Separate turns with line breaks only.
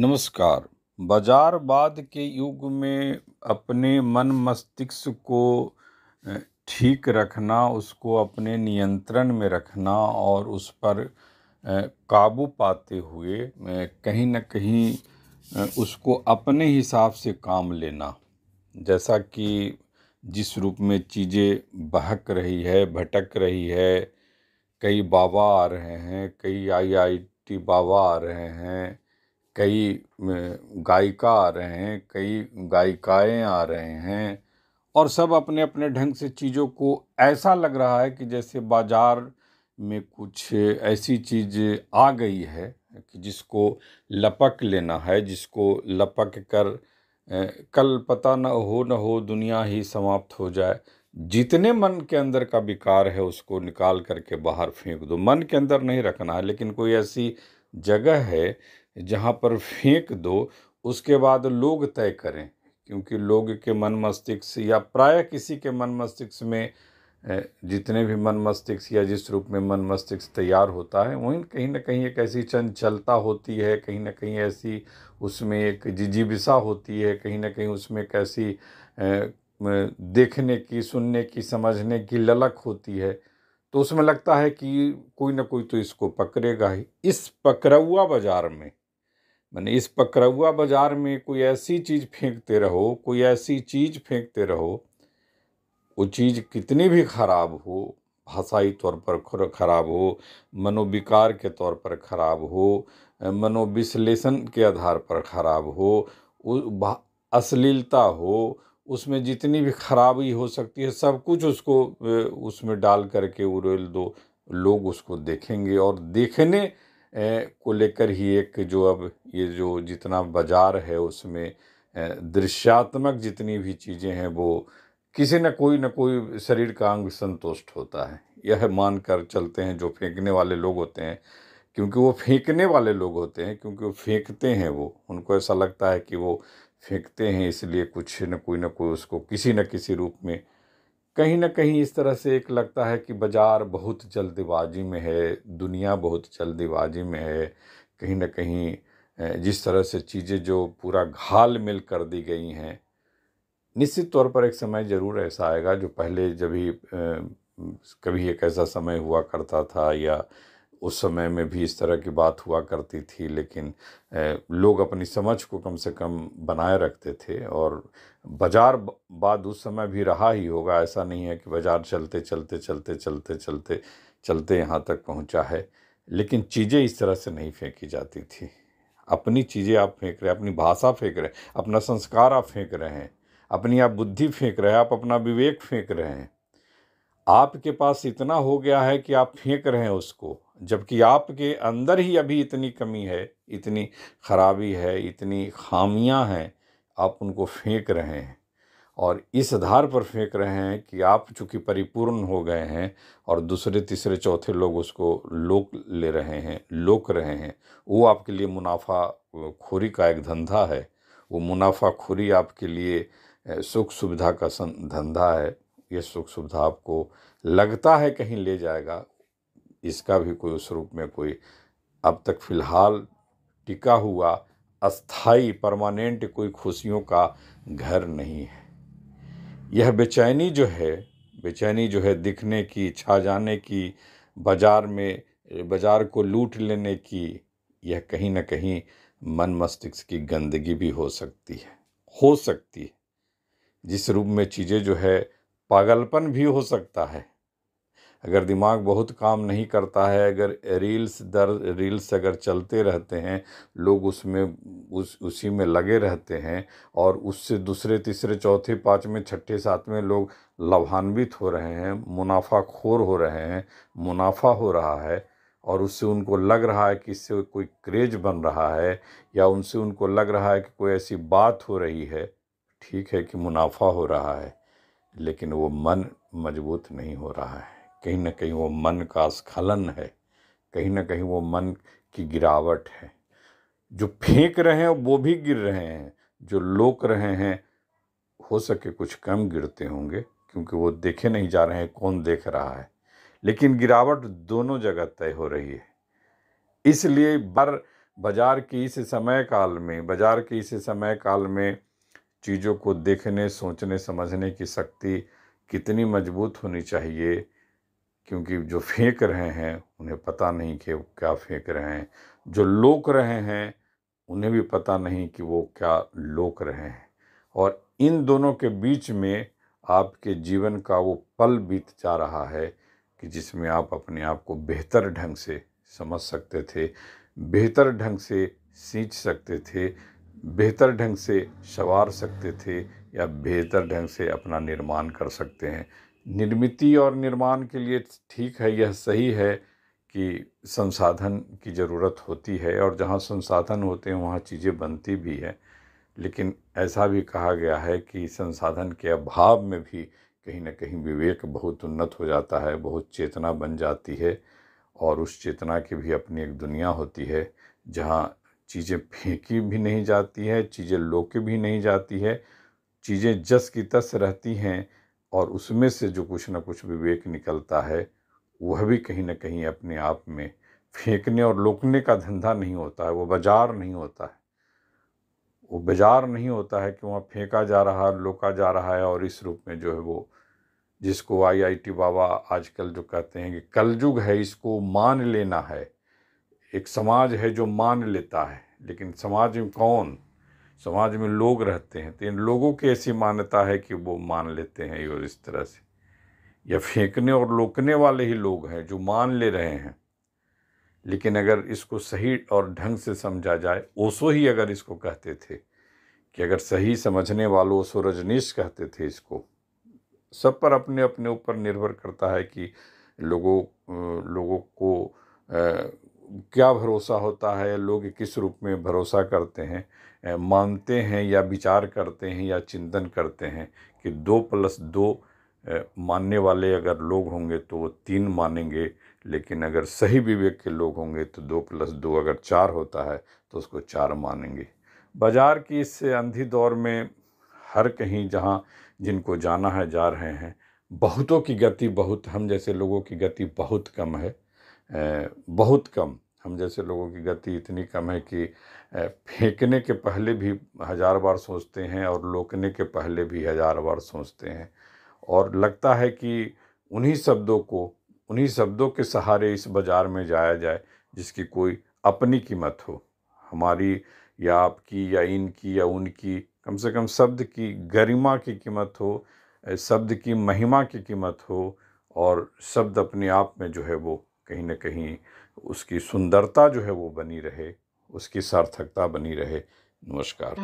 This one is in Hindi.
नमस्कार। बाजारवाद के युग में अपने मन मस्तिष्क को अ, ठीक रखना, उसको अपने नियंत्रण में रखना और उस पर काबू पाते हुए कहीं न कहीं उसको अपने हिसाब से काम लेना। जैसा कि जिस रूप में चीज़ें बहक रही है, भटक रही है, कई बाबा आ रहे हैं, कई आईआईटी बाबा आ रहे हैं, कई गायिका आ रहे हैं, कई गायिकाएं आ रहे हैं और सब अपने अपने ढंग से चीज़ों को ऐसा लग रहा है कि जैसे बाजार में कुछ ऐसी चीज़ आ गई है कि जिसको लपक लेना है, जिसको लपक कर कल पता न हो दुनिया ही समाप्त हो जाए। जितने मन के अंदर का विकार है उसको निकाल करके बाहर फेंक दो। मन के अंदर नहीं रखना है, लेकिन कोई ऐसी जगह है जहाँ पर फेंक दो, उसके बाद लोग तय करें। क्योंकि लोग के मन मस्तिष्क या प्राय किसी के मन मस्तिष्क में जितने भी मन मस्तिष्क या जिस रूप में मन मस्तिष्क तैयार होता है, वहीं कहीं ना कहीं एक ऐसी चंचलता होती है, कहीं ना कहीं ऐसी उसमें एक जिजीविसा होती है, कहीं ना कहीं उसमें एक ऐसी देखने की, सुनने की, समझने की ललक होती है। तो उसमें लगता है कि कोई ना कोई तो इसको पकड़ेगा ही। इस पकड़ुआ बाजार में, मैंने इस पकड़ुआ बाजार में कोई ऐसी चीज़ फेंकते रहो, कोई ऐसी चीज़ फेंकते रहो, वो चीज़ कितनी भी खराब हो, भाषाई तौर पर खराब हो, मनोविकार के तौर पर खराब हो, मनोविश्लेषण के आधार पर खराब हो, अश्लीलता हो, उसमें जितनी भी खराबी हो सकती है सब कुछ उसको उसमें डाल करके उड़ेल दो। लोग उसको देखेंगे और देखने को लेकर ही एक जो अब ये जो जितना बाजार है उसमें दृश्यात्मक जितनी भी चीज़ें हैं वो किसी न कोई शरीर का अंग संतुष्ट होता है, यह मानकर चलते हैं जो फेंकने वाले लोग होते हैं। क्योंकि वो फेंकने वाले लोग होते हैं, क्योंकि वो फेंकते हैं, वो उनको ऐसा लगता है कि वो फेंकते हैं, इसलिए कुछ न कोई उसको किसी न किसी रूप में कहीं न कहीं इस तरह से एक लगता है कि बाजार बहुत जल्दबाजी में है, दुनिया बहुत जल्दबाजी में है। कहीं न कहीं जिस तरह से चीज़ें जो पूरा घाल-मेल कर दी गई हैं, निश्चित तौर पर एक समय ज़रूर ऐसा आएगा जो पहले जब भी कभी एक ऐसा समय हुआ करता था या उस समय में भी इस तरह की बात हुआ करती थी, लेकिन लोग अपनी समझ को कम से कम बनाए रखते थे और बाजार बाद उस समय भी रहा ही होगा। ऐसा नहीं है कि बाजार चलते चलते चलते चलते चलते चलते यहाँ तक पहुँचा है, लेकिन चीज़ें इस तरह से नहीं फेंकी जाती थी। अपनी चीज़ें आप फेंक रहे हैं, अपनी भाषा फेंक रहे हैं, अपना संस्कार आप फेंक रहे हैं, अपनी आप बुद्धि फेंक रहे हैं, आप अपना विवेक फेंक रहे हैं। आपके पास इतना हो गया है कि आप फेंक रहे हैं उसको, जबकि आपके अंदर ही अभी इतनी कमी है, इतनी खराबी है, इतनी खामियां हैं, आप उनको फेंक रहे हैं और इस आधार पर फेंक रहे हैं कि आप चूंकि परिपूर्ण हो गए हैं और दूसरे तीसरे चौथे लोग उसको लोक ले रहे हैं, लोक रहे हैं। वो आपके लिए मुनाफा खोरी का एक धंधा है। वो मुनाफाखोरी आपके लिए सुख सुविधा का धंधा है। ये सुख सुविधा आपको लगता है कहीं ले जाएगा, इसका भी कोई उस रूप में कोई अब तक फिलहाल टिका हुआ अस्थाई परमानेंट कोई खुशियों का घर नहीं है। यह बेचैनी जो है दिखने की, छा जाने की, बाजार में बाजार को लूट लेने की, यह कहीं न कहीं मन मस्तिष्क की गंदगी भी हो सकती है, हो सकती है। जिस रूप में चीज़ें जो है पागलपन भी हो सकता है। अगर दिमाग बहुत काम नहीं करता है, अगर रील्स अगर चलते रहते हैं, लोग उसमें उसी में लगे रहते हैं और उससे दूसरे तीसरे चौथे पाँचवें छठे सातवें लोग लाभान्वित हो रहे हैं, मुनाफाखोर हो रहे हैं, मुनाफा हो रहा है और उससे उनको लग रहा है कि इससे कोई क्रेज बन रहा है या उनसे उनको लग रहा है कि कोई ऐसी बात हो रही है। ठीक है कि मुनाफा हो रहा है, लेकिन वो मन मजबूत नहीं हो रहा है। कहीं न कहीं वो मन का स्खलन है, कहीं न कहीं वो मन की गिरावट है। जो फेंक रहे हैं वो भी गिर रहे हैं, जो लोक रहे हैं हो सके कुछ कम गिरते होंगे, क्योंकि वो देखे नहीं जा रहे हैं कौन देख रहा है, लेकिन गिरावट दोनों जगह तय हो रही है। इसलिए बाजार के इस समय काल में चीज़ों को देखने, सोचने, समझने की शक्ति कितनी मजबूत होनी चाहिए, क्योंकि जो फेंक रहे हैं उन्हें पता नहीं कि वो क्या फेंक रहे हैं, जो लोक रहे हैं उन्हें भी पता नहीं कि वो क्या लोक रहे हैं। और इन दोनों के बीच में आपके जीवन का वो पल बीत जा रहा है कि जिसमें आप अपने आप को बेहतर ढंग से समझ सकते थे, बेहतर ढंग से सींच सकते थे, बेहतर ढंग से संवार सकते थे, या बेहतर ढंग से अपना निर्माण कर सकते हैं। निर्मिती और निर्माण के लिए ठीक है, यह सही है कि संसाधन की ज़रूरत होती है, और जहाँ संसाधन होते हैं वहाँ चीज़ें बनती भी है। लेकिन ऐसा भी कहा गया है कि संसाधन के अभाव में भी कहीं न कहीं विवेक बहुत उन्नत हो जाता है, बहुत चेतना बन जाती है, और उस चेतना की भी अपनी एक दुनिया होती है जहाँ चीज़ें फेंकी भी नहीं जाती है, चीज़ें लोके भी नहीं जाती है, चीज़ें जस की तस रहती हैं, और उसमें से जो कुछ न कुछ विवेक निकलता है वह भी कहीं न कहीं अपने आप में फेंकने और लोकने का धंधा नहीं होता है, वो बाजार नहीं होता है। वो बाजार नहीं होता है कि वहाँ फेंका जा रहा है, लोका जा रहा है, और इस रूप में जो है वो, जिसको आईआईटी बाबा आजकल जो कहते हैं कि कलयुग है, इसको मान लेना है। एक समाज है जो मान लेता है, लेकिन समाज में कौन, समाज में लोग रहते हैं, तो इन लोगों की ऐसी मान्यता है कि वो मान लेते हैं, और इस तरह से या फेंकने और लोकने वाले ही लोग हैं जो मान ले रहे हैं। लेकिन अगर इसको सही और ढंग से समझा जाए, ओशो ही अगर इसको कहते थे कि अगर सही समझने वालों, ओशो रजनीश कहते थे इसको, सब पर अपने अपने ऊपर निर्भर करता है कि लोगों को क्या भरोसा होता है, लोग किस रूप में भरोसा करते हैं, मानते हैं या विचार करते हैं या चिंतन करते हैं कि 2+2 मानने वाले अगर लोग होंगे तो वो 3 मानेंगे, लेकिन अगर सही विवेक के लोग होंगे तो 2+2 अगर 4 होता है तो उसको 4 मानेंगे। बाजार की इस अंधी दौर में हर कहीं जहाँ जिनको जाना है जा रहे हैं। बहुतों की गति बहुत, हम जैसे लोगों की गति बहुत कम है, बहुत कम। हम जैसे लोगों की गति इतनी कम है कि फेंकने के पहले भी 1000 बार सोचते हैं, और लोकने के पहले भी 1000 बार सोचते हैं, और लगता है कि उन्हीं शब्दों के सहारे इस बाज़ार में जाया जाए जिसकी कोई अपनी कीमत हो, हमारी या आपकी या इनकी या उनकी। कम से कम शब्द की गरिमा की कीमत हो, शब्द की महिमा की कीमत हो, और शब्द अपने आप में जो है वो कहीं न कहीं उसकी सुंदरता जो है वो बनी रहे, उसकी सार्थकता बनी रहे। नमस्कार।